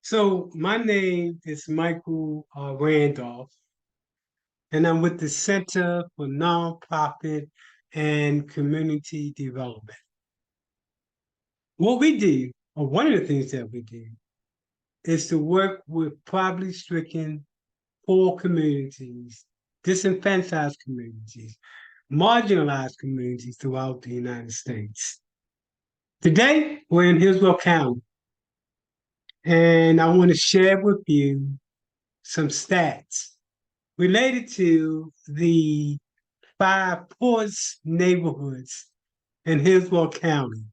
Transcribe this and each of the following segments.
So my name is Michael Randolph, and I'm with the Center for Nonprofit and Community Development. What we do, or one of the things that we do, is to work with poverty-stricken poor communities, disenfranchised communities, marginalized communities throughout the United States. Today, we're in Hillsborough County, and I want to share with you some stats related to the five poorest neighborhoods in Hillsborough County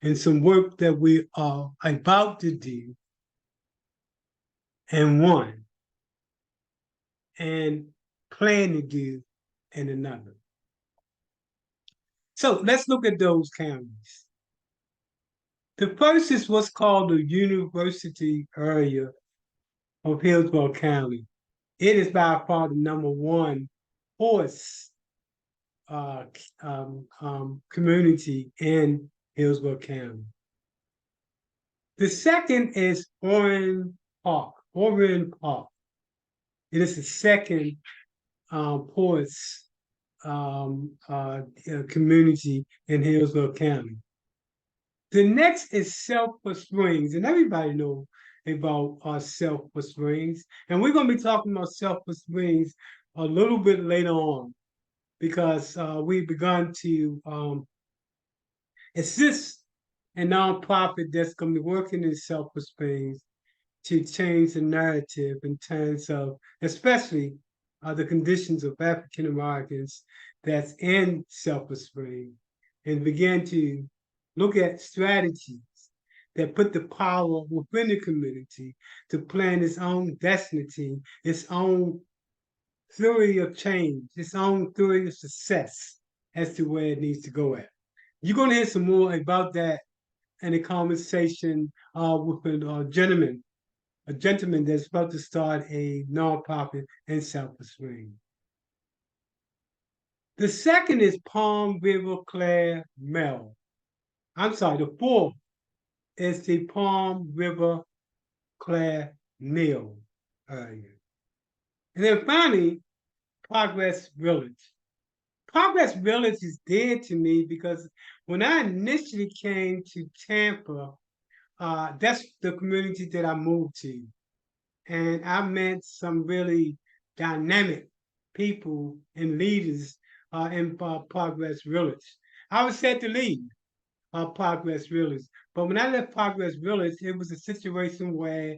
and some work that we are about to do in one and plan to do in another. So let's look at those counties. The first is what's called the University area of Hillsborough County. It is by far the number one poorest community in Hillsborough County. The second is Orion Park. It is the second poorest community in Hillsborough County. The next is Sulphur Springs, and everybody knows about Sulphur Springs. And we're going to be talking about Sulphur Springs a little bit later on because we've begun to assist a nonprofit that's going to be working in Sulphur Springs to change the narrative in terms of, especially the conditions of African Americans that's in Sulphur Springs, and begin to look at strategies that put the power within the community to plan its own destiny, its own theory of change, its own theory of success as to where it needs to go at. You're going to hear some more about that in a conversation with a gentleman that's about to start a nonprofit in Sulphur Springs. The second is Palm River Clare Mill. I'm sorry, the fourth is the Palm River Clare Mill area. And then finally, Progress Village. Progress Village is dear to me because when I initially came to Tampa, that's the community that I moved to. And I met some really dynamic people and leaders in Progress Village. I was set to lead Progress Village. But when I left Progress Village, it was a situation where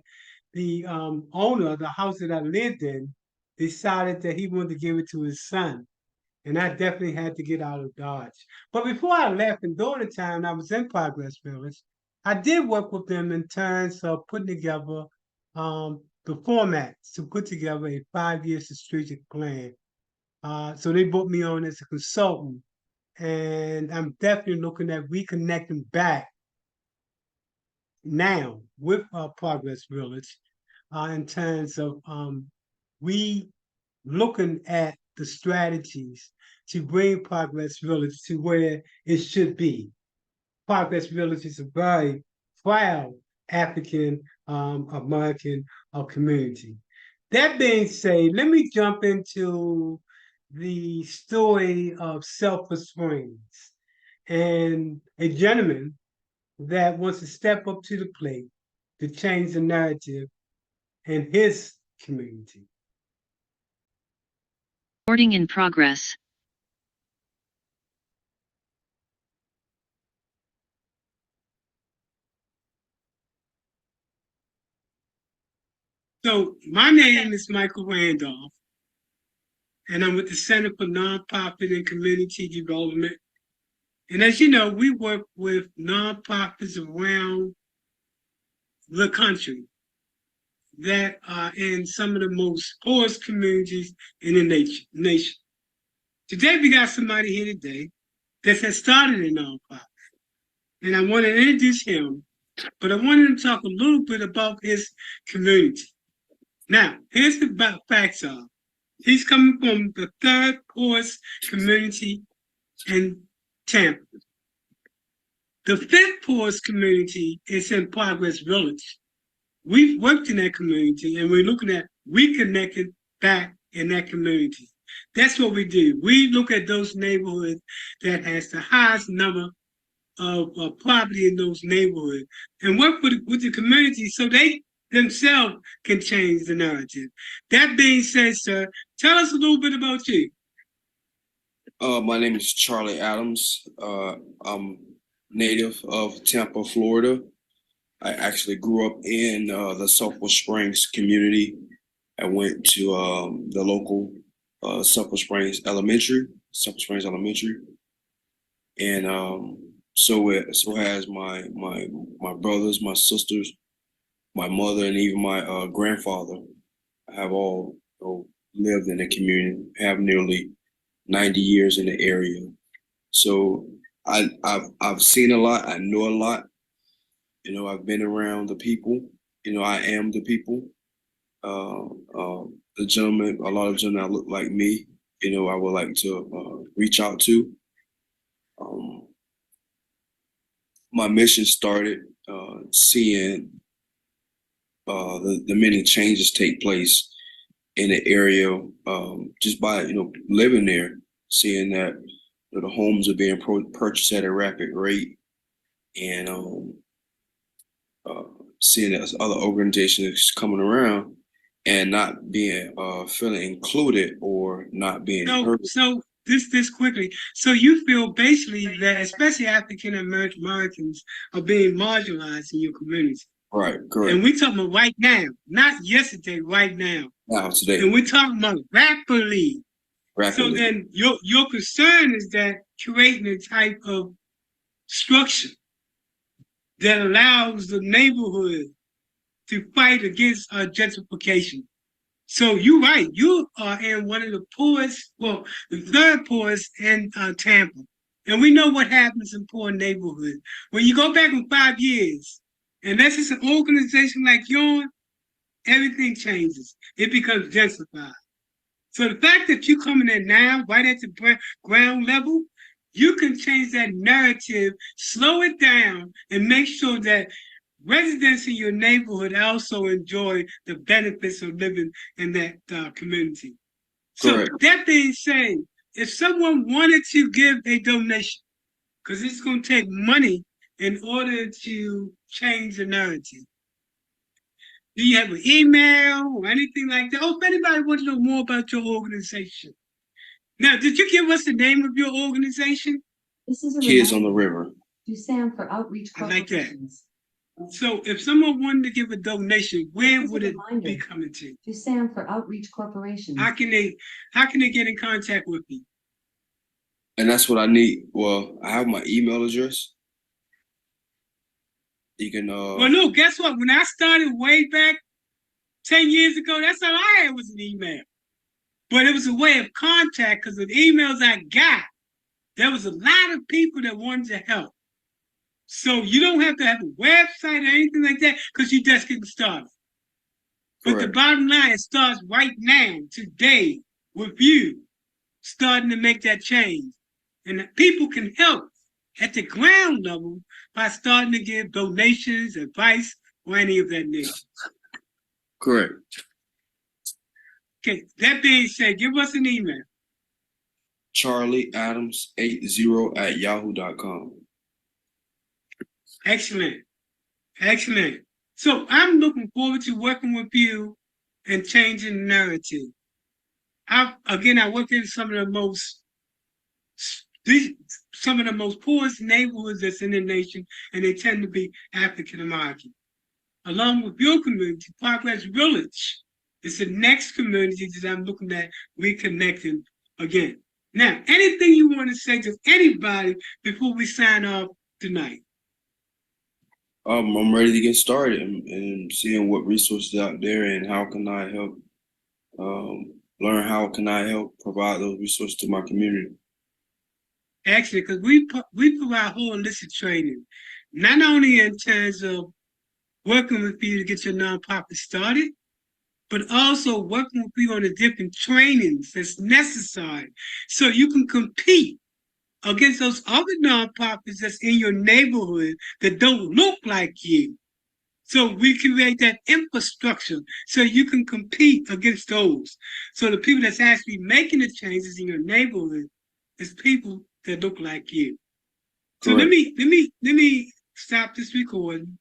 the owner of the house that I lived in decided that he wanted to give it to his son. And I definitely had to get out of Dodge. But before I left and during the time I was in Progress Village, I did work with them in terms of putting together the formats to put together a 5-year strategic plan. So they brought me on as a consultant, and I'm definitely looking at reconnecting back now with Progress Village in terms of looking at the strategies to bring Progress Village to where it should be. Progress Village is a very proud African American community. That being said, let me jump into the story of Sulphur Springs and a gentleman that wants to step up to the plate to change the narrative in his community. Recording in progress. So my name is Michael Randolph, and I'm with the Center for Nonprofit and Community Development. And as you know, we work with nonprofits around the country that are in some of the most poorest communities in the nation. Today, we got somebody here today that has started a nonprofit. And I want to introduce him, but I want him to talk a little bit about his community. Now, here's the facts are. He's coming from the third poorest community in Tampa. The fifth poorest community is in Progress Village. we've worked in that community and we're looking at reconnecting back in that community. That's what we do. We look at those neighborhoods that has the highest number of poverty in those neighborhoods and work with the community so they themselves can change the narrative. That being said, sir, tell us a little bit about you. My name is Charlie Adams. I'm native of Tampa, Florida. I actually grew up in the Sulphur Springs community. I went to the local Sulphur Springs Elementary, and so has my brothers, my sisters, my mother, and even my grandfather. I have all lived in the community. Have nearly 90 years in the area. So I've seen a lot. I know a lot. You know, I've been around the people. You know, I am the people. The gentleman, a lot of gentlemen that look like me, you know, I would like to reach out to. My mission started seeing the many changes take place in the area just by, you know, living there, seeing that, you know, the homes are being purchased at a rapid rate, and seeing that other organizations coming around and not being feeling included or not being heard. So this quickly. So you feel basically that especially African Americans are being marginalized in your community. Right, correct. And we're talking about right now, not yesterday, right now. Now, today. And we're talking about rapidly. So then your concern is that creating a type of structure that allows the neighborhood to fight against gentrification. So you're right. You are in one of the poorest, well, the third poorest in Tampa. And we know what happens in poor neighborhoods. When you go back in 5 years, and that's just an organization like yours, everything changes. It becomes gentrified. So the fact that you're coming in now, right at the ground level, you can change that narrative, slow it down, and make sure that residents in your neighborhood also enjoy the benefits of living in that community. So that being said, if someone wanted to give a donation, because it's going to take money in order to change the narrative, do you have an email or anything like that? Oh, if anybody wants to know more about your organization. Now, did you give us the name of your organization? This is a Kids on the River. Do Sam for Outreach I like that. So if someone wanted to give a donation, where would it be coming to? To Sam for Outreach Corporation. How can they get in contact with me? And that's what I need. Well, I have my email address. You can well, no, guess what? When I started way back 10 years ago, that's all I had was an email. But it was a way of contact because of the emails I got, there was a lot of people that wanted to help. So you don't have to have a website or anything like that because you're just getting started. But the bottom line, it starts right now, today, with you starting to make that change. And the people can help at the ground level by starting to give donations, advice, or any of that nature. Correct. Okay, that being said, give us an email. CharlieAdams80@yahoo.com. Excellent. Excellent. So I'm looking forward to working with you and changing the narrative. I work in some of the most poorest neighborhoods that's in the nation, and they tend to be African American. Along with your community, Progress Village is the next community that I'm looking at reconnecting again. Now, anything you want to say to anybody before we sign off tonight? I'm ready to get started and seeing what resources out there and how can I help learn how can I help provide those resources to my community. Actually, because we provide holistic training, not only in terms of working with you to get your nonprofit started, but also working with you on the different trainings that's necessary so you can compete against those other nonprofits that's in your neighborhood that don't look like you. So we create that infrastructure so you can compete against those. So the people that's actually making the changes in your neighborhood is people that look like you. So let Correct. me stop this recording